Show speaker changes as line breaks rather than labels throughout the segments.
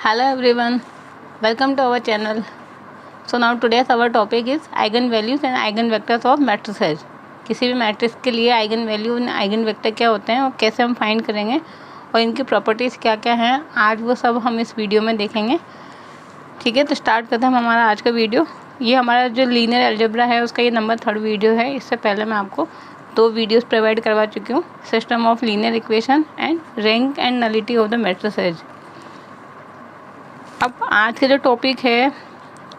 Hello everyone, welcome to our channel. So now today's our topic is eigenvalues and eigenvectors of matrices. किसी भी matrix के लिए eigen value और eigen vector क्या होते हैं और कैसे हम फाइंड करेंगे और इनकी प्रॉपर्टीज़ क्या क्या हैं, आज वो सब हम इस वीडियो में देखेंगे। ठीक है, तो स्टार्ट करते हैं हम हमारा आज का वीडियो। ये हमारा जो लीनियर अलजेब्रा है उसका ये नंबर 3rd वीडियो है। इससे पहले मैं आपको 2 वीडियोस प्रोवाइड करवा चुकी हूँ, system of linear equation and rank and nullity of the matrices. अब आज का जो टॉपिक है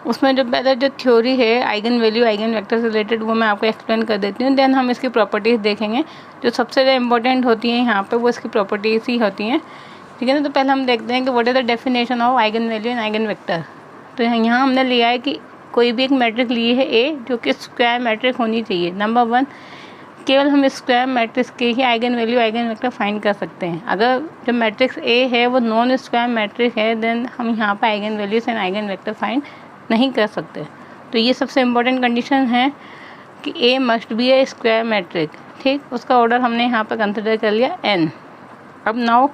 उसमें जो पहले जो थ्योरी है आइगन वैल्यू आइगन वेक्टर से रिलेटेड वो मैं आपको एक्सप्लेन कर देती हूँ। देन हम इसकी प्रॉपर्टीज़ देखेंगे। जो सबसे ज़्यादा इंपॉर्टेंट होती हैं यहाँ पे वो इसकी प्रॉपर्टीज़ ही होती हैं। ठीक है ना, तो पहले हम देखते हैं कि what is the definition of eigen value and eigen vector. तो यहाँ हमने लिया है कि कोई भी एक मैट्रिक्स ली है ए जो कि स्क्वायर मैट्रिक्स होनी चाहिए। नंबर 1, केवल हम स्क्वायर मैट्रिक्स के ही eigen value eigen vector find कर सकते हैं। अगर जो मैट्रिक्स ए है वो नॉन स्क्वायर मैट्रिक्स है देन हम यहाँ पर eigen values and eigen vector find नहीं कर सकते। तो ये सबसे इम्पोर्टेंट कंडीशन है कि A must be a square matrix. ठीक, उसका ऑर्डर हमने यहाँ पर कंसिडर कर लिया n। अब नाउ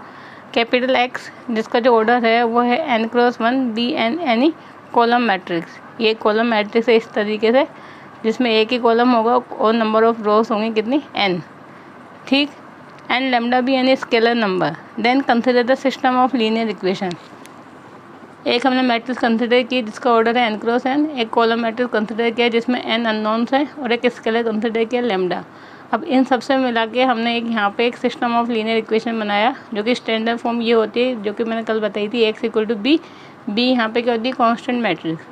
कैपिटल X जिसका जो ऑर्डर है वो है n×1 be an any column matrix. ये कॉलम मैट्रिक्स है इस तरीके से जिसमें एक ही कॉलम होगा और नंबर ऑफ रोज होंगी कितनी n। ठीक, एंड लैम्डा भी any scalar number. Then consider the system of linear equation. एक हमने मैट्रिक्स कंसिडर की जिसका ऑर्डर है n×n, एक कॉलम मैट्रिक्स कंसिडर किया जिसमें n अननोन्स है और एक स्केलर कंसिडर किया लैम्डा। अब इन सबसे मिला के हमने एक यहाँ पे एक सिस्टम ऑफ लीनियर इक्वेशन बनाया जो कि स्टैंडर्ड फॉर्म ये होती है जो कि मैंने कल बताई थी, x = b। b यहाँ पे क्या होती है, कांस्टेंट मैट्रिक्स।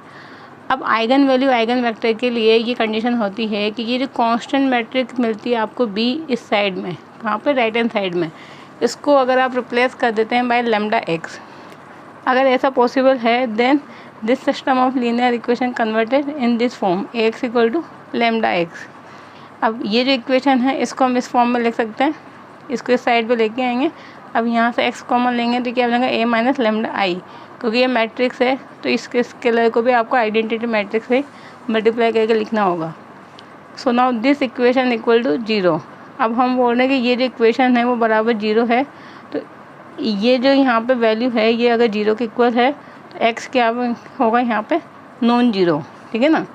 अब आइगन वैल्यू आइगन वेक्टर के लिए ये कंडीशन होती है कि ये जो कांस्टेंट मैट्रिक्स मिलती है आपको b इस साइड में, कहाँ पे, राइट हैंड साइड में, इसको अगर आप रिप्लेस कर देते हैं बाय लैम्डा x, अगर ऐसा पॉसिबल है then this system of linear equation converted in this form x = λx। अब ये जो इक्वेशन है इसको हम इस फॉर्म में लिख सकते हैं, इसको इस साइड पे लेके आएंगे। अब यहाँ से x कॉमन लेंगे तो क्या बनेगा, a - λI। क्योंकि ये मैट्रिक्स है तो इसके स्केलर को भी आपको आइडेंटिटी मैट्रिक्स से मल्टीप्लाई करके लिखना होगा। So now this equation = 0। अब हम बोल रहे हैं कि ये जो इक्वेशन है वो बराबर 0 है। तो ये जो यहाँ पे वैल्यू है ये अगर 0 के इक्वल है तो x क्या होगा यहाँ पे, नॉन जीरो। ठीक है ना,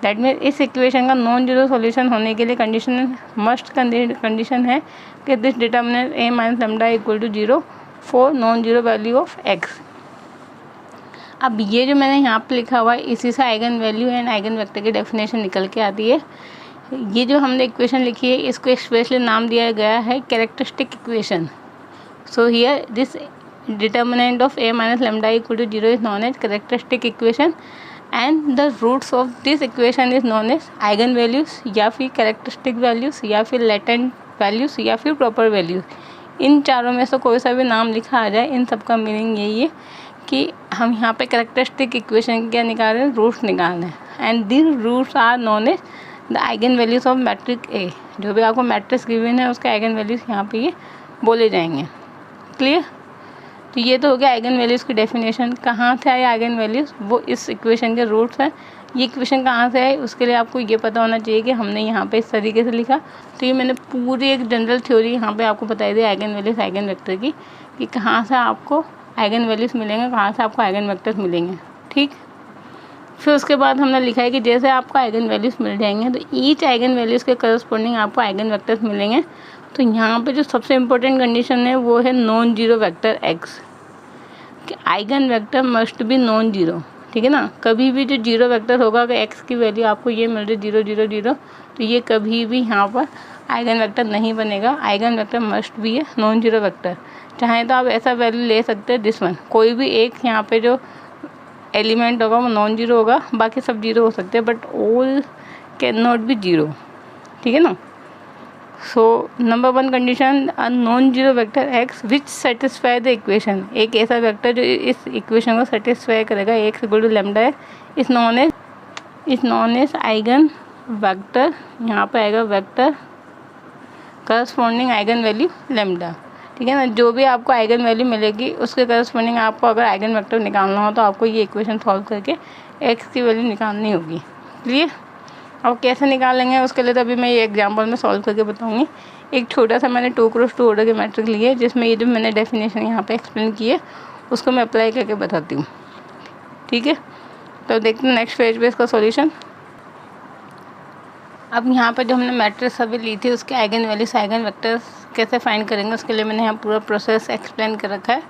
दैट मीन इस इक्वेशन का नॉन जीरो सॉल्यूशन होने के लिए कंडीशन है कि this determinant a - λ = 0 for non zero value of x। अब ये जो मैंने यहाँ पे लिखा हुआ है इसी से eigen value and eigen vector की डेफिनेशन निकल के आती है। ये जो हमने इक्वेशन लिखी है इसको स्पेशली नाम दिया गया है characteristic equation. So here this determinant of a - λ = 0 is known as characteristic equation and the roots of this equation is known as eigen values या फिर characteristic values या फिर latent values या फिर proper values। इन चारों में से कोई सा भी नाम लिखा आ जाए, इन सब का मीनिंग यही है कि हम यहाँ पे characteristic equation क्या निकाल रहे हैं, रूट्स निकाल रहे हैं। And these roots are known as the eigen values of matrix A। जो भी आपको मैट्रिक्स गिवन है उसके आइगन वैल्यूज यहाँ पे ये बोले जाएंगे। क्लियर, तो ये तो हो गया आइगन वैल्यूज़ की डेफिनेशन। कहाँ से आए आइगन वैल्यूज़, वो इस इक्वेशन के रूट्स हैं। ये इक्वेशन कहाँ से आए उसके लिए आपको ये पता होना चाहिए कि हमने यहाँ पे इस तरीके से लिखा। तो ये मैंने पूरी एक जनरल थ्योरी यहाँ पे आपको बताई the eigen values eigen vector की, कि कहाँ से आपको आइगन वैल्यूज़ मिलेंगे, कहाँ से आपको आइगन वेक्टर्स मिलेंगे। ठीक, फिर उसके बाद हमने लिखा है कि जैसे आपको आइगन वैल्यूज़ मिल जाएंगे तो ईच आइगन वैल्यूज़ के करस्पॉन्डिंग आपको आइगन वेक्टर्स मिलेंगे। तो यहाँ पे जो सबसे इम्पोर्टेंट कंडीशन है वो है नॉन जीरो वेक्टर x, कि eigen vector must be non zero. ठीक है ना, कभी भी जो जीरो वेक्टर होगा अगर x की वैल्यू आपको ये मिल रही 0 0 0 तो ये कभी भी यहाँ पर आइगन वेक्टर नहीं बनेगा। आइगन वेक्टर मस्ट बी है नॉन जीरो वेक्टर। चाहे तो आप ऐसा वैल्यू ले सकते हैं दिस वन, कोई भी एक यहाँ पे जो एलिमेंट होगा वो नॉन जीरो होगा, बाकी सब जीरो हो सकते हैं but all can not be zero. ठीक है ना। So number 1 condition, a non zero vector x which satisfy the equation. एक ऐसा वेक्टर जो इस इक्वेशन को सेटिस्फाई करेगा x = λ is known as eigen vector. यहाँ पे आएगा vector corresponding eigen value lambda. ठीक है ना, जो भी आपको आइगन वैल्यू मिलेगी उसके करस्पॉन्डिंग आपको अगर आइगन वेक्टर निकालना हो तो आपको ये इक्वेशन सॉल्व करके x की वैल्यू निकालनी होगी। क्लियर, अब कैसे निकालेंगे उसके लिए तो अभी मैं ये एग्जांपल में सॉल्व करके बताऊंगी। एक छोटा सा मैंने 2x2 ऑर्डर के मैट्रिक्स लिए जिसमें ये जो मैंने डेफिनेशन यहाँ पे एक्सप्लेन की है उसको मैं अप्लाई करके बताती हूँ, ठीक है। तो देखते हैं नेक्स्ट पेज पे इसका सॉल्यूशन। अब यहाँ पर जो हमने मैट्रिक्स अभी ली थी उसके आइगन वैल्यूज आइगन वेक्टर्स कैसे फाइंड करेंगे, उसके लिए मैंने यहाँ पूरा प्रोसेस एक्सप्लेन कर रखा है।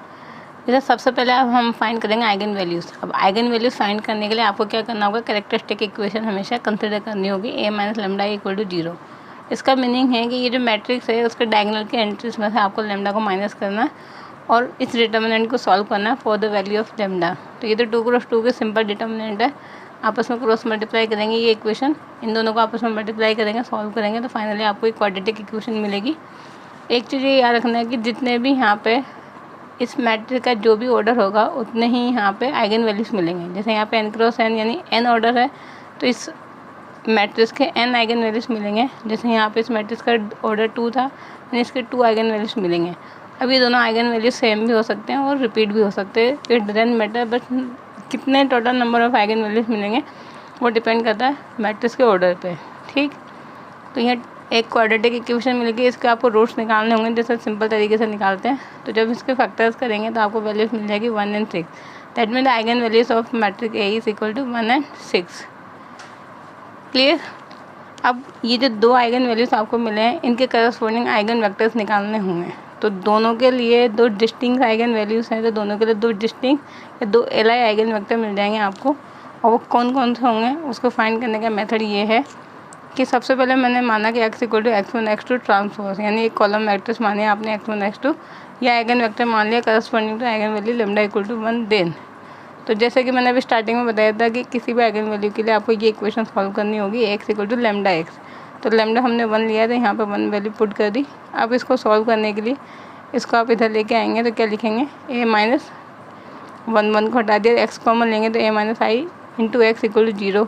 जैसे सबसे पहले अब हम फाइंड करेंगे आइगन वैल्यूज़। अब आइगन वैल्यूज़ फाइंड करने के लिए आपको क्या करना होगा, कैरेक्टरिस्टिक इक्वेशन हमेशा कंसिडर करनी होगी, a minus lambda equal to 0। इसका मीनिंग है कि ये जो मैट्रिक्स है उसके डायगोनल के एंट्रीज में से आपको लेमडा को माइनस करना है और इस डिटर्मिनेंट को सॉल्व करना है for the value of lambda. तो ये तो 2 क्रॉस 2 के सिंपल डिटर्मिनेंट है, आपस में क्रॉस मल्टीप्लाई करेंगे ये इक्वेशन, इन दोनों को आपस में मल्टीप्लाई करेंगे, सॉल्व करेंगे तो फाइनली आपको एक क्वाड्रेटिक इक्वेशन मिलेगी। एक चीज़ ये याद रखना है कि जितने भी यहाँ पे इस मैट्रिक्स का जो भी ऑर्डर होगा उतने ही यहाँ पे आइगन वैल्यूज मिलेंगे। जैसे यहाँ पे n क्रॉस n यानी n ऑर्डर है तो इस मैट्रिक्स के n आइगन वैल्यूज मिलेंगे। जैसे यहाँ पे इस मैट्रिक्स का ऑर्डर 2 था यानी इसके 2 आइगन वैल्यूज मिलेंगे। अब ये दोनों आइगन वैल्यूज सेम भी हो सकते हैं और रिपीट भी हो सकते हैं, इट डजंट मैटर, बट कितने total number of eigen values मिलेंगे वो डिपेंड करता है मैट्रिक्स के ऑर्डर पे, ठीक। तो यहाँ एक क्वाड्रेटिक इक्वेशन मिलेगी, इसके आपको रूट्स निकालने होंगे जैसे सिंपल तरीके से निकालते हैं। तो जब इसके फैक्टर्स करेंगे तो आपको वैल्यूज मिल जाएगी 1 और 6। That mean the eigen values of matrix A is equal to 1 और 6। क्लियर। अब ये जो 2 आइगन वैल्यूज आपको मिले हैं इनके करस्पॉन्डिंग आइगन वेक्टर्स निकालने होंगे। तो दोनों के लिए 2 डिस्टिंक्ट आइगन वैल्यूज हैं, तो दोनों के लिए 2 डिस्टिंक्ट या 2 एलाई आइगन वेक्टर मिल जाएंगे आपको। और वो कौन कौन से होंगे उसको फाइंड करने का मेथड ये है कि सबसे पहले मैंने माना कि x equal to x1 x2 transpose, यानी एक कॉलम मैट्रिक्स माने आपने x1 x2 या आइगन वेक्टर मान लिया corresponding to eigen value lambda equal to 1 then. तो जैसे कि मैंने अभी स्टार्टिंग में बताया था कि किसी भी आइगन वैल्यू के लिए आपको ये इक्वेशन सॉल्व करनी होगी, x equal to lambda x। तो लेमडा हमने 1 लिया था, यहाँ पर 1 वैल्यू पुट कर दी। अब इसको सॉल्व करने के लिए इसको आप इधर लेके आएंगे तो क्या लिखेंगे, a माइनस 1 को हटा दिया, x कॉमन लेंगे तो a minus I into x equal to 0।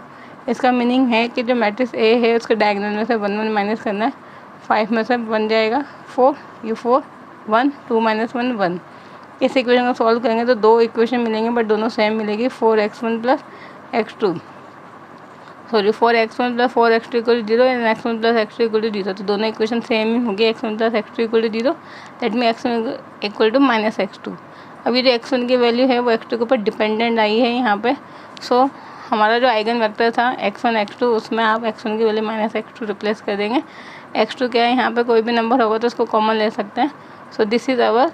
इसका मीनिंग है कि जो मैट्रिक्स ए है उसके डायगोनल में से 1 1 माइनस करना है, 5 में से बन जाएगा 4, ये 4 1 2 माइनस 1 1। इस इक्वेशन को सॉल्व करेंगे तो 2 इक्वेशन मिलेंगे बट दोनों सेम मिलेगी, 4x1 plus x2 sorry 4x1 plus 4x2 equal to 0 and x1 plus x2 equal to 0। तो दोनों इक्वेशन सेम ही होगी, x1 plus x2 equal to 0, that mean x1 equal to minus x2। अभी जो x1 की value है वो x2 के ऊपर डिपेंडेंट आई है यहाँ पे। सो हमारा जो आइगन वेक्टर था x1 x2 उसमें आप x1 की वैल्यू माइनस x2 रिप्लेस कर देंगे। x2 क्या है, यहाँ पे कोई भी नंबर होगा तो उसको कॉमन ले सकते हैं। सो दिस इज आवर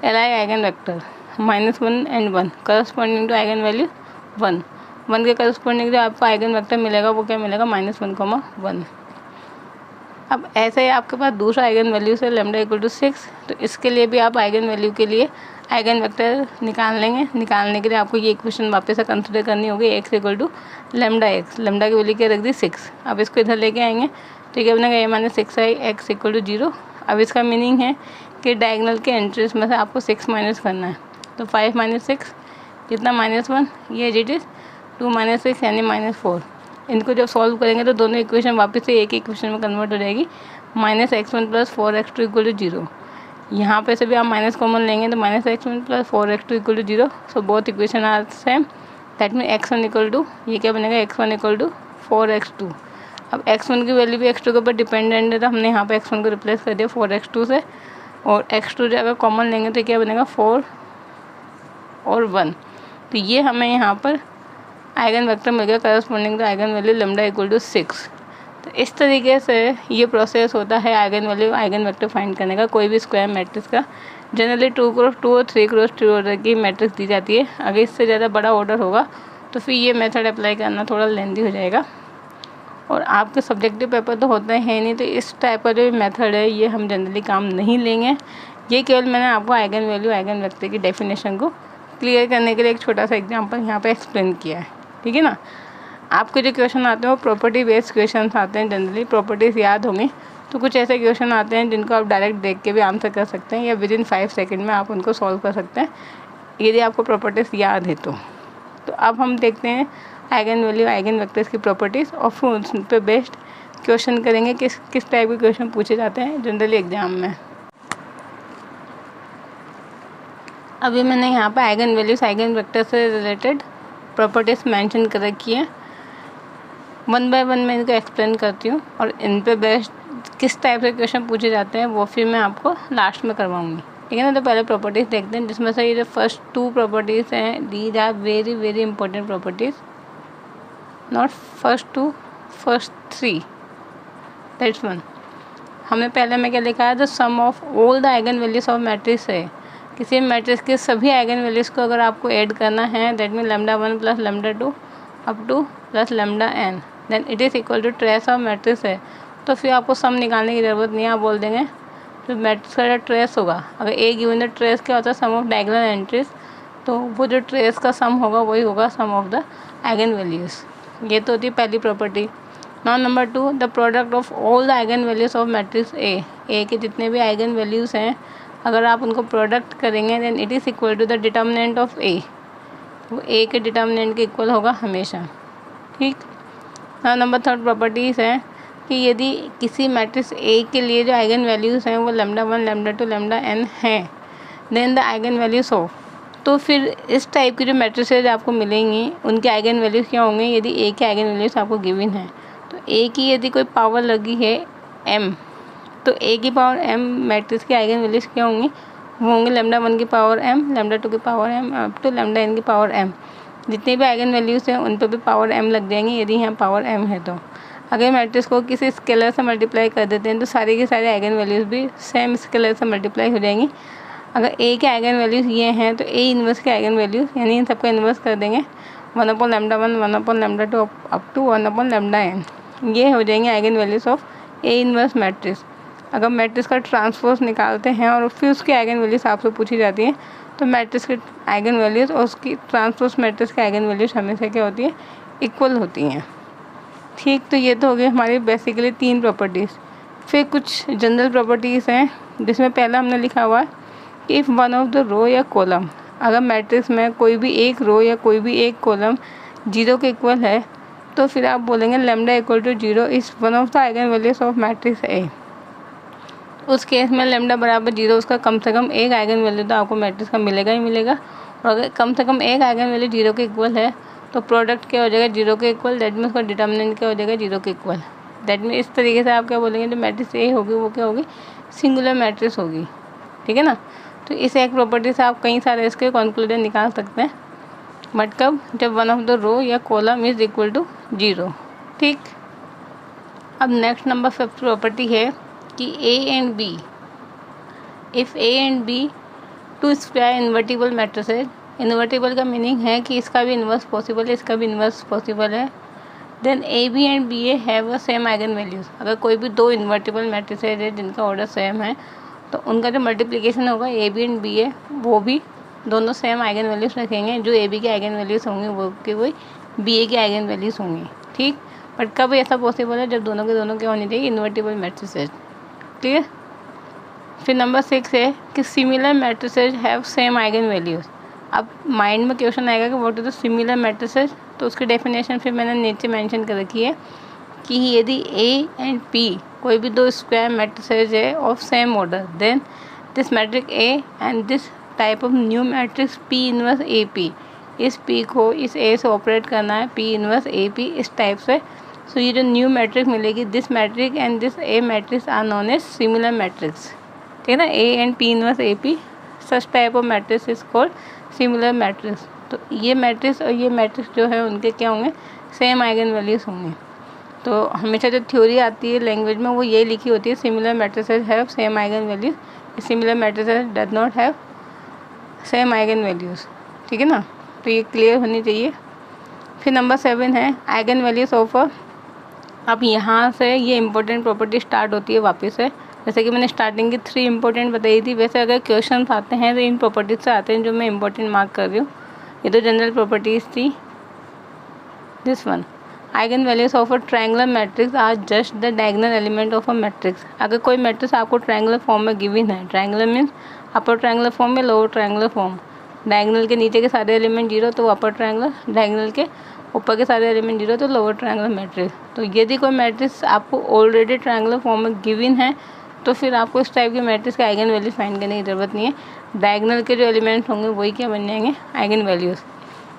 एलाई eigen vector -1 and 1 corresponding to eigen value 1 1 के करस्पॉन्डिंग जो आपको आइगन वेक्टर मिलेगा वो क्या मिलेगा, -1, 1। अब ऐसे ही आपके पास दूसरा आइगन वैल्यू है लेमडा इक्वल टू 6। तो इसके लिए भी आप आइगन वैल्यू के लिए आइगन वेक्टर निकाल लेंगे। निकालने के लिए आपको ये इक्वेशन वापस से कंसिडर करनी होगी, x equal to lambda x। Lambda की वैल्यू क्या रख दी 6। अब इसको इधर लेके आएंगे तो क्या बनेगा, a minus 6 I x equal to 0। अब इसका मीनिंग है कि डायगोनल के एंट्रीज में से आपको 6 माइनस करना है। तो 5 माइनस 6 कितना, -1, ये इट इज़ 2 माइनस 6 यानी -4। इनको जब सॉल्व करेंगे तो दोनों इक्वेशन वापस से एक इक्वेशन में कन्वर्ट हो जाएगी, -x1 plus 4x2 equal to 0। यहाँ पे से भी आप माइनस कॉमन लेंगे तो -x1 plus 4x2 equal to 0। So both equation are same, that mean x1 equal to, ये क्या बनेगा, x1 इक्वल टू 4x2। अब x1 की वैल्यू भी x2 के ऊपर डिपेंडेंट है तो हमने यहाँ पे x1 को रिप्लेस कर दिया 4x2 से, और x2 जो अगर कॉमन लेंगे तो क्या बनेगा 4 और 1। तो ये हमें यहाँ पर आइगन वेक्टर मिल गया corresponding to eigen value lambda equal to 6। तो इस तरीके से ये प्रोसेस होता है eigen value eigen vector find करने का कोई भी स्क्वायर मैट्रिक्स का। जनरली 2 क्रॉस 2 और 3 क्रॉस 3 ऑर्डर की मैट्रिक्स दी जाती है। अगर इससे ज़्यादा बड़ा ऑर्डर होगा तो फिर ये मेथड अप्लाई करना थोड़ा लेंदी हो जाएगा, और आपके सब्जेक्टिव पेपर तो होते हैं नहीं, तो इस टाइप का जो मेथड है ये हम जनरली काम नहीं लेंगे। ये केवल मैंने आपको आइगन वैल्यू आइगन वेक्टर की डेफिनेशन को क्लियर करने के लिए एक छोटा सा एग्जाम्पल यहाँ पर एक्सप्लेन किया है, ठीक है ना। आपके जो क्वेश्चन आते हैं वो प्रॉपर्टी बेस्ड क्वेश्चन आते हैं, जनरली प्रॉपर्टीज़ याद होंगी। तो कुछ ऐसे क्वेश्चन आते हैं जिनको आप डायरेक्ट देख के भी आंसर कर सकते हैं या विद इन 5 सेकेंड में आप उनको सॉल्व कर सकते हैं यदि आपको प्रॉपर्टीज़ याद है तो अब हम देखते हैं आइगन वैल्यू आइगन वेक्टर्स की प्रॉपर्टीज़ और फिर उन पर बेस्ड क्वेश्चन करेंगे किस टाइप के क्वेश्चन पूछे जाते हैं जनरली एग्जाम में। अभी मैंने यहाँ पर आइगन वैल्यूज आइगन वेक्टर से रिलेटेड प्रॉपर्टीज़ मेंशन कर रखी है। 1 बाय 1 मैं इनको एक्सप्लेन करती हूँ और इन पे बेस्ड किस टाइप से क्वेश्चन पूछे जाते हैं वो फिर मैं आपको लास्ट में करवाऊँगी, ठीक है ना। तो पहले प्रॉपर्टीज़ देखते हैं, जिसमें से ये जो फर्स्ट 2 प्रॉपर्टीज़ हैं, these are very very important properties, not first 2, first 3, that's one. हमें पहले में क्या लिखा है, the sum of all the eigen values of matrix है। किसी मैट्रिक्स के सभी आइगन वैल्यूज़ को अगर आपको ऐड करना है, that mean λ1 + λ2 up to plus λn, then it is equal to trace of matrix है। तो फिर आपको सम निकालने की ज़रूरत नहीं है, आप बोल देंगे जो मैट्रिक्स का ट्रेस होगा, अगर ए गिवन द ट्रेस क्या होता है, सम ऑफ डायगोनल एंट्रीज, तो वो जो ट्रेस का सम होगा वही होगा सम ऑफ द आइगन वैल्यूज़। ये तो होती है पहली property. Now number 2, the product of all the eigen values of matrix ए के जितने भी आइगन वैल्यूज़ हैं, अगर आप उनको प्रोडक्ट करेंगे then it is equal to the determinant of A, वो ए के डिटर्मिनेंट के इक्वल होगा हमेशा, ठीक। नाउ नंबर 3 प्रॉपर्टीज़ है कि यदि किसी मैट्रिक्स ए के लिए जो आइगन वैल्यूज़ हैं वो λ1 λ2 λn हैं, then the eigen values of, तो फिर इस टाइप की जो मैट्रिसेज आपको मिलेंगी उनके आइगन वैल्यूज़ क्या होंगे, यदि ए के आइगन वैल्यूज़ आपको गिवन है, तो ए की यदि कोई पावर लगी है m, तो ए की पावर m मैट्रिक्स के आइगन वैल्यूज़ क्या होंगी, वो होंगे λ1 की पावर m, λ2 की power m up to λn की पावर m। जितने भी आइगन वैल्यूज़ हैं उन पर भी पावर m लग जाएंगी यदि यहाँ पावर m है। तो अगर मैट्रिक्स को किसी स्केलर से मल्टीप्लाई कर देते हैं तो सारे के सारे आइगन वैल्यूज़ भी सेम स्केलर से मल्टीप्लाई हो जाएंगी। अगर ए के आइगन वैल्यूज़ ये हैं तो ए इन्वर्स के आइगन वैल्यूज़ यानी इन सबका इन्वर्स कर देंगे 1/λ1 1/λ2 अप टू 1/λn, ये हो जाएंगे eigen values of A inverse matrix. अगर मैट्रिक्स का ट्रांसपोज निकालते हैं और फिर उसकी आइगन वैल्यूज़ आपसे पूछी जाती हैं तो मैट्रिक्स के आइगन वैल्यूज़ और उसकी ट्रांसपोज मैट्रिक्स के आइगन वैल्यूज़ हमेशा क्या होती है, इक्वल होती हैं, ठीक। तो ये तो हो गई हमारी बेसिकली 3 प्रॉपर्टीज़। फिर कुछ जनरल प्रॉपर्टीज़ हैं, जिसमें पहला हमने लिखा हुआ है कि if one of the row या कॉलम, अगर मैट्रिक्स में कोई भी एक रो या कोई भी एक कॉलम 0 के इक्वल है, तो फिर आप बोलेंगे λ = 0 is one of the eigen values of matrix ए। उस केस में λ बराबर 0, उसका कम से कम एक आइगन वैल्यू तो आपको मैट्रिक्स का मिलेगा ही मिलेगा, और अगर कम से कम एक आइगन वैल्यू 0 के इक्वल है तो प्रोडक्ट क्या हो जाएगा, 0 के इक्वल, दैट मीन उसका डिटर्मिनेंट क्या हो जाएगा, 0 के इक्वल। दैट मीन इस तरीके से आप क्या बोलेंगे, जो मैट्रिक्स ए होगी वो क्या होगी, सिंगुलर मैट्रिक्स होगी, ठीक है ना। तो इस एक प्रॉपर्टी से आप कई सारे इसके कंक्लूजन निकाल सकते हैं, बट कब, जब वन ऑफ द रो या कॉलम इज़ इक्वल टू 0, ठीक। अब नेक्स्ट नंबर 5 प्रॉपर्टी है कि A and B, if A and B two square invertible matrices, invertible का मीनिंग है कि इसका भी इन्वर्स पॉसिबल है, इसका भी इन्वर्स पॉसिबल है, then A B and B A have a same eigen values. अगर कोई भी 2 इन्वर्टिबल मैट्रिसेज है जिनका ऑर्डर सेम है, तो उनका जो मल्टीप्लिकेशन होगा ए बी एंड बी ए, वो भी दोनों सेम आइगन वैल्यूज़ रखेंगे, जो ए बी के आइगन वैल्यूज़ होंगे वो कि वही बी ए के आइगन वैल्यूज़ होंगी, ठीक। बट कब ऐसा पॉसिबल है, जब दोनों के दोनों क्या होनी चाहिए, इन्वर्टिबल मैट्रिसेज, क्लियर। फिर नंबर 6 है कि similar matrices have same eigen values. अब माइंड में क्वेश्चन आएगा कि what is the similar matrices, तो उसकी डेफिनेशन फिर मैंने नीचे मेंशन कर रखी है कि यदि ए एंड पी कोई भी 2 स्क्वायर मैट्रिसेज है of same order, then this matrix A and this type of new matrix P inverse A P, इस पी को इस ए से ऑपरेट करना है, पी इनवर्स ए पी इस टाइप से। सो ये जो न्यू मैट्रिक्स मिलेगी, this matrix and this A matrix are known as similar matrix, ठीक है ना। A and P inverse A P, such type of matrix is called similar matrix. तो ये मैट्रिक्स और ये मैट्रिक्स जो है उनके क्या होंगे, सेम आइगन वैल्यूज़ होंगे। तो हमेशा जो थ्योरी आती है लैंग्वेज में वो यही लिखी होती है, similar matrices have same eigen values, similar matrices does not have same eigen values, ठीक है ना। तो ये क्लियर होनी चाहिए। फिर नंबर 7 है आइगन वैल्यूज ऑफ। अब यहाँ से ये इंपॉर्टेंट प्रॉपर्टी स्टार्ट होती है वापस से, जैसे कि मैंने स्टार्टिंग की 3 इंपॉर्टेंट बताई थी, वैसे अगर क्वेश्चन आते हैं तो इन प्रॉपर्टीज से आते हैं जो मैं इंपॉर्टेंट मार्क कर रही हूँ। ये तो जनरल प्रॉपर्टीज़ थी। This one, eigen values of a triangular matrix are just the diagonal element of a matrix. अगर कोई मैट्रिक्स आपको ट्रायंगुलर फॉर्म में गिवन है, triangular means upper triangular form या लोअर ट्रायंगुलर फॉर्म, डायगोनल के नीचे के सारे एलिमेंट 0 तो अपर ट्रायंगुलर, डायगोनल के ऊपर के सारे एलिमेंट 0 तो लोअर ट्रायंगुलर मैट्रिक्स। तो यदि कोई मैट्रिक्स आपको ऑलरेडी ट्रायंगुलर फॉर्म में गिवन है तो फिर आपको इस टाइप के मैट्रिक्स के आइगन वैल्यू फाइंड करने की ज़रूरत नहीं है, डायगोनल के जो एलिमेंट्स होंगे वही क्या बन जाएंगे, आइगन वैल्यूज़।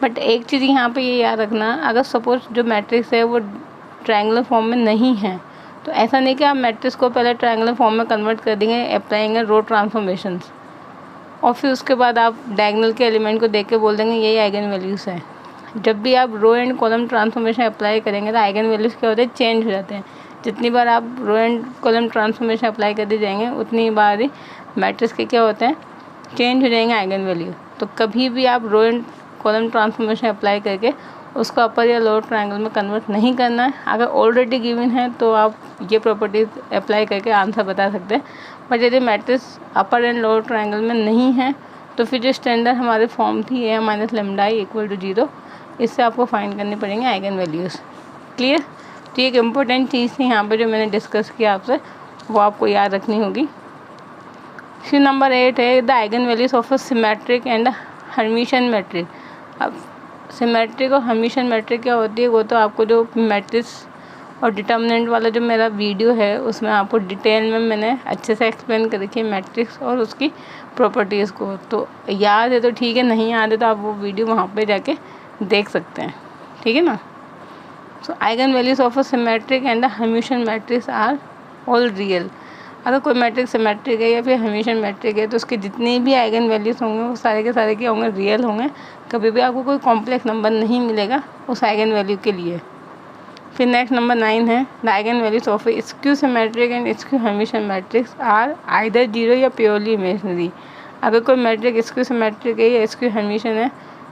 बट एक चीज़ यहाँ पे ये याद रखना, अगर सपोज जो मैट्रिक्स है वो ट्रायंगुलर फॉर्म में नहीं है तो ऐसा नहीं कि आप मैट्रिक्स को पहले ट्रायंगुलर फॉर्म में कन्वर्ट कर देंगे अप्लाइंग रो ट्रांसफॉर्मेशंस। और फिर उसके बाद आप डायगोनल के एलिमेंट को देख के बोल देंगे यही आइगन वैल्यूज़ है। जब भी आप row and column transformation apply करेंगे तो आइगन वैल्यूज़ क्या होते हैं, चेंज हो जाते हैं। जितनी बार आप row and column transformation apply करते जाएंगे उतनी बार ही मैट्रिक्स के क्या होते हैं, चेंज हो जाएंगे आइगन वैल्यू। तो कभी भी आप row and column transformation apply करके उसको अपर या लोअर ट्रायंगल में कन्वर्ट नहीं करना है। अगर ऑलरेडी गिवन है तो आप ये प्रॉपर्टीज अप्लाई करके आंसर बता सकते हैं। बट यदि matrix upper and lower triangle में नहीं है तो फिर जो स्टैंडर्ड हमारी फॉर्म थी ए माइनस लेमडा इक्वल टू 0, इससे आपको फाइंड करनी पड़ेंगे आइगन वैल्यूज़। क्लियर? तो एक इम्पोर्टेंट चीज़ थी यहाँ पे जो मैंने डिस्कस किया आपसे, वो आपको याद रखनी होगी। फिर नंबर 8 है the eigen values of a symmetric and hermitian matrix. अब सिमेट्रिक और हर्मिशन मैट्रिक क्या होती है, वो तो आपको जो मैट्रिक्स और डिटर्मिनेंट वाला जो मेरा वीडियो है उसमें आपको डिटेल में मैंने अच्छे से एक्सप्लेन कर रखी है मैट्रिक्स और उसकी प्रॉपर्टीज़ को। तो याद है तो ठीक है, नहीं याद है तो आप वो वीडियो वहाँ पे जाके देख सकते हैं, ठीक है ना। So eigen values of a symmetric and hermitian matrix are all real. अगर कोई मैट्रिक्स सिमेट्रिक है या फिर हर्मिशन मैट्रिक है तो उसके जितने भी आइगन वैल्यूज़ होंगे वो सारे के सारे क्या होंगे, रियल होंगे। कभी भी आपको कोई कॉम्प्लेक्स नंबर नहीं मिलेगा उस आइगन वैल्यू के लिए। फिर नेक्स्ट नंबर 9 है the eigen values of a skew symmetric and skew hermitian matrix are either 0 या प्योरली इमेजिनरी। अगर कोई मैट्रिक स्क्यू सिमेट्रिक है या स्क्यू हर्मिशन है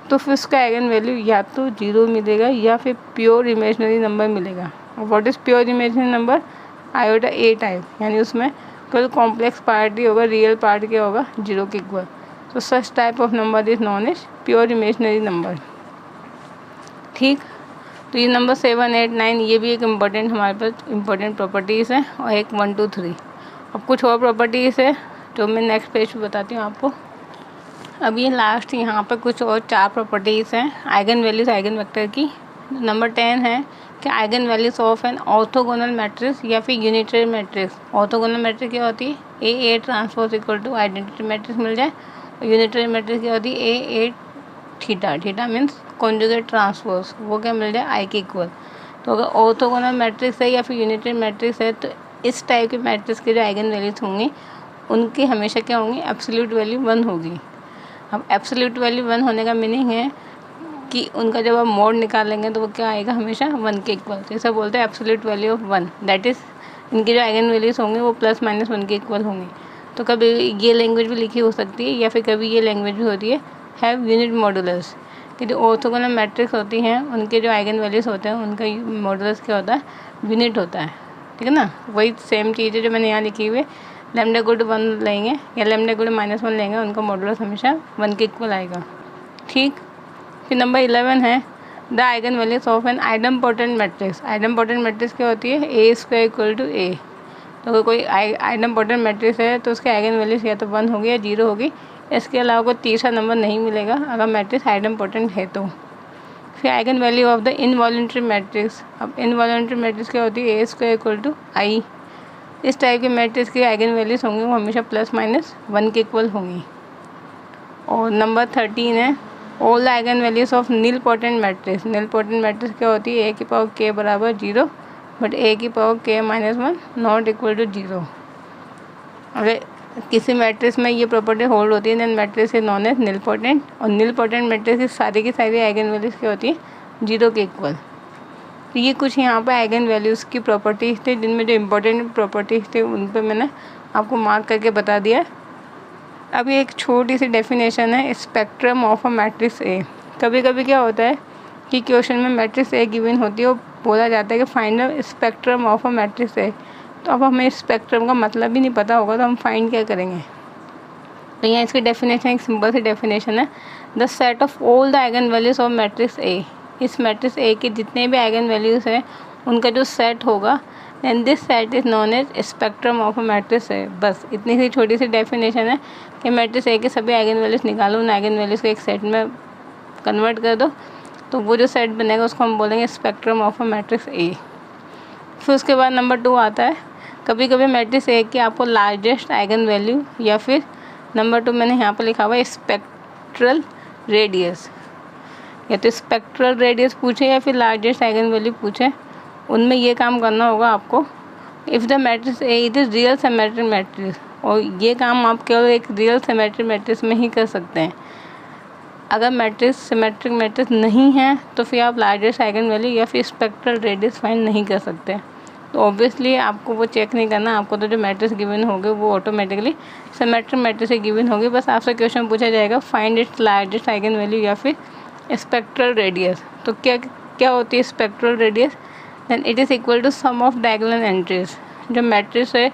तो फिर उसका आइगन वैल्यू या तो 0 मिलेगा या फिर प्योर इमेजिनरी नंबर मिलेगा। और what is pure imaginary number, iota A type, यानी उसमें कोई कॉम्प्लेक्स पार्ट ही होगा, रियल पार्ट क्या होगा, 0 के इक्वल। तो such type of number is known as pure imaginary number. ठीक, तो ये नंबर 7, 8, 9 ये भी एक इम्पॉर्टेंट हमारे पास इम्पॉर्टेंट प्रॉपर्टीज़ हैं, और एक 1, 2, 3। अब कुछ और प्रॉपर्टीज़ है जो मैं नेक्स्ट पेज पे बताती हूँ आपको। अब ये लास्ट यहाँ पर कुछ और 4 प्रॉपर्टीज़ हैं आइगन वैल्यूज़ आइगन वेक्टर की। नंबर 10 है कि eigen values of an orthogonal matrix या फिर यूनिटरी मैट्रिक्स। ऑर्थोगोनल मैट्रिक्स क्या होती है, A transpose equal to identity matrix मिल जाए, और यूनिटरी मैट्रिक्स क्या होती है, A theta, theta means conjugate transpose, वो क्या मिल जाए, आई के इक्वल। तो अगर ऑर्थोगोनल मैट्रिक्स है या फिर यूनिटरी मैट्रिक्स है तो इस टाइप के मैट्रिक्स के जो आइगन वैल्यूज होंगी उनकी हमेशा क्या होंगी, एब्सोल्यूट वैल्यू 1 होगी। अब एब्सोल्यूट वैल्यू 1 होने का मीनिंग है कि उनका जब आप मोड निकालेंगे तो वो क्या आएगा, हमेशा 1 के इक्वल। तो इसे बोलते हैं absolute value of 1, that is इनकी जो आइगन वैल्यूज़ होंगे वो ±1 के इक्वल होंगे। तो कभी ये लैंग्वेज भी लिखी हो सकती है या फिर कभी ये लैंग्वेज भी होती है हैव यूनिट मॉडुलस, कि जो ऑर्थोगोनल मैट्रिक्स होती हैं उनके जो आइगन वैल्यूज़ होते हैं उनका मॉडुलस क्या होता है, यूनिट होता है, ठीक है ना। वही सेम चीज़ है जो मैंने यहाँ लिखी हुई है, लैम्डा इक्वल टू 1 लेंगे या लैम्डा इक्वल टू -1 लेंगे, उनका मॉडुलस हमेशा 1 के इक्वल आएगा। ठीक, फिर नंबर 11 है the eigen values of an idempotent matrix. Idempotent matrix क्या होती है, A square equal to A. तो अगर कोई आइडम्पोर्टेंट मैट्रिक्स है तो उसके आइगन वैल्यूज या तो 1 होगी या 0 होगी, इसके अलावा कोई तीसरा नंबर नहीं मिलेगा अगर मैट्रिक्स आइडम्पोर्टेंट है तो। फिर eigen value of the involuntary matrix. अब इनवॉलंटरी मैट्रिक्स क्या होती है, ए स्क्वायर इक्वल टू आई। इस टाइप के मैट्रिक्स की आइगन वैल्यूज होंगी वो हमेशा ±1 के इक्वल होंगी। और नंबर 13 है all the eigen values of nilpotent matrix. Nilpotent matrix क्या होती है, ए की पावर k बराबर 0 बट ए की power k -1 not equal to 0। अगर किसी मैट्रिक्स में ये प्रॉपर्टी होल्ड होती है then matrix is known as nilpotent, और नील पोटेंट मैट्रिक्स की सारी आइगन वैल्यूज क्या होती है, 0 के इक्वल। तो ये कुछ यहाँ पर आइगन वैल्यूज़ की प्रॉपर्टीज़ थे जिनमें जो इम्पोर्टेंट प्रॉपर्टीज़ थे उन पर मैंने आपको मार्क करके बता दिया। अभी एक छोटी सी डेफिनेशन है स्पेक्ट्रम ऑफ अ मैट्रिक्स ए। कभी कभी क्या होता है कि क्वेश्चन में मैट्रिक्स ए गिवन होती है और बोला जाता है कि find the spectrum of a matrix ए। तो अब हमें स्पेक्ट्रम का मतलब ही नहीं पता होगा तो हम फाइंड क्या करेंगे। तो यहाँ इसकी डेफिनेशन एक सिंपल सी डेफिनेशन है, the set of all the eigen values of matrix ए। इस मैट्रिक्स ए के जितने भी आइगन वैल्यूज़ हैं उनका जो सेट होगा and this set is known as spectrum of a matrix A. बस इतनी सी छोटी सी डेफिनेशन है कि मैट्रिक्स ए के सभी आइगन वैल्यूज़ निकालो, उन आइगन वैल्यूज़ को एक सेट में कन्वर्ट कर दो, तो वो जो सेट बनेगा उसको हम बोलेंगे स्पेक्ट्रम ऑफ अ मैट्रिक्स ए। फिर उसके बाद नंबर 2 आता है, कभी कभी मैट्रिक्स ए की आपको लार्जेस्ट आइगन वैल्यू या फिर नंबर 2 मैंने यहाँ पर लिखा हुआ है स्पेक्ट्रल रेडियस, या तो स्पेक्ट्रल रेडियस पूछे या फिर लार्जेस्ट आइगन वैल्यू पूछे, उनमें ये काम करना होगा आपको। If the matrix A it is real symmetric matrix, और ये काम आप केवल एक रियल सिमेट्रिक मैट्रिक्स में ही कर सकते हैं। अगर मैट्रिक्स सिमेट्रिक मैट्रिक्स नहीं है तो फिर आप लार्जेस्ट आइगन वैल्यू या फिर स्पेक्ट्रल रेडियस फाइंड नहीं कर सकते। तो ऑब्वियसली आपको वो चेक नहीं करना, आपको तो जो मैट्रिक्स गिवन होंगे वो ऑटोमेटिकली सिमेट्रिक मैट्रिक्स से गिवन होगी। बस आपसे क्वेश्चन पूछा जाएगा find its largest eigen value या फिर स्पेक्ट्रल रेडियस। तो क्या होती है spectral radius? Then it is equal to sum of diagonal entries. जो मैट्रिक्स है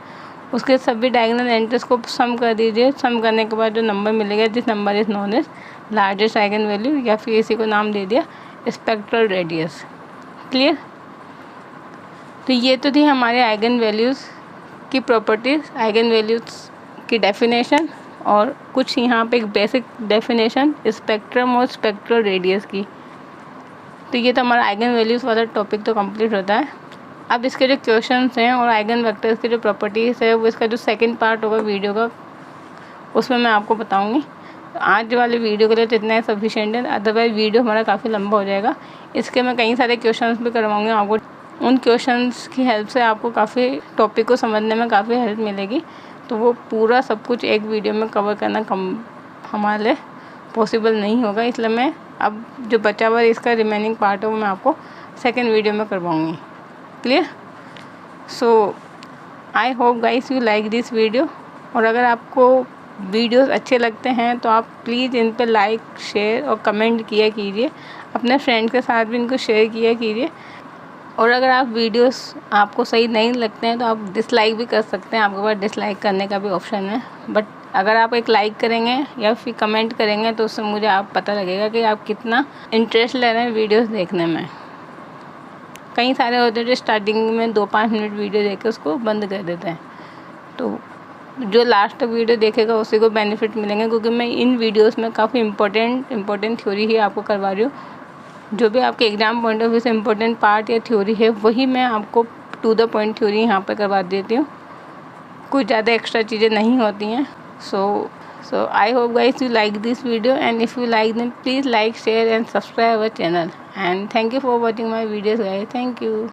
उसके सभी डायगोनल एंट्रीज को सम कर दीजिए। सम करने के बाद जो नंबर मिलेगा, this number is known as largest eigen value, या फिर इसी को नाम दे दिया स्पेक्ट्रल रेडियस। क्लियर? तो ये तो थी हमारे आइगन वैल्यूज़ की प्रॉपर्टीज़, आइगन वैल्यूज़ की डेफिनेशन, और कुछ यहाँ पे एक बेसिक डेफिनेशन स्पेक्ट्रम और स्पेक्ट्रल रेडियस की। तो ये तो हमारा आइगन वैल्यूज़ वाला टॉपिक तो कंप्लीट होता है। अब इसके जो क्वेश्चंस हैं और आइगन वेक्टर्स की जो प्रॉपर्टीज़ है वो इसका जो सेकंड पार्ट होगा वीडियो का, उसमें मैं आपको बताऊंगी। तो आज वाले वीडियो के लिए तो इतना ही सफिशिएंट है, अदरवाइज़ वीडियो हमारा काफ़ी लंबा हो जाएगा। इसके मैं कई सारे क्वेश्चंस भी करवाऊँगी आपको। उन क्वेश्चंस की हेल्प से आपको काफ़ी टॉपिक को समझने में काफ़ी हेल्प मिलेगी। तो वो पूरा सब कुछ एक वीडियो में कवर करना हमारे लिए पॉसिबल नहीं होगा, इसलिए मैं अब जो बचा हुआ इसका रिमेनिंग पार्ट है वो मैं आपको सेकेंड वीडियो में करवाऊँगी। Clear? So I hope guys you like this video. और अगर आपको वीडियोस अच्छे लगते हैं तो आप प्लीज़ इन पे लाइक, शेयर और कमेंट किया कीजिए। अपने फ्रेंड्स के साथ भी इनको शेयर किया कीजिए। और अगर आप वीडियोस आपको सही नहीं लगते हैं तो आप डिसलाइक भी कर सकते हैं, आपके पास डिसलाइक करने का भी ऑप्शन है। बट अगर आप एक लाइक करेंगे या फिर कमेंट करेंगे तो उससे मुझे आप पता लगेगा कि आप कितना इंटरेस्ट ले रहे हैं वीडियोस देखने में। कई सारे होते हैं जो स्टार्टिंग में 2-5 मिनट वीडियो देख के उसको बंद कर देते हैं। तो जो लास्ट तक वीडियो देखेगा उसी को बेनिफिट मिलेंगे, क्योंकि मैं इन वीडियोस में काफ़ी इम्पोर्टेंट थ्योरी ही आपको करवा रही हूँ। जो भी आपके एग्जाम पॉइंट ऑफ व्यू से इम्पोर्टेंट पार्ट या थ्योरी है वही मैं आपको टू द पॉइंट थ्योरी यहाँ पर करवा देती हूँ। कुछ ज़्यादा एक्स्ट्रा चीज़ें नहीं होती हैं। So I hope guys you like this video, and if you like then please like, share and subscribe our channel, and thank you for watching my videos guys. Thank you.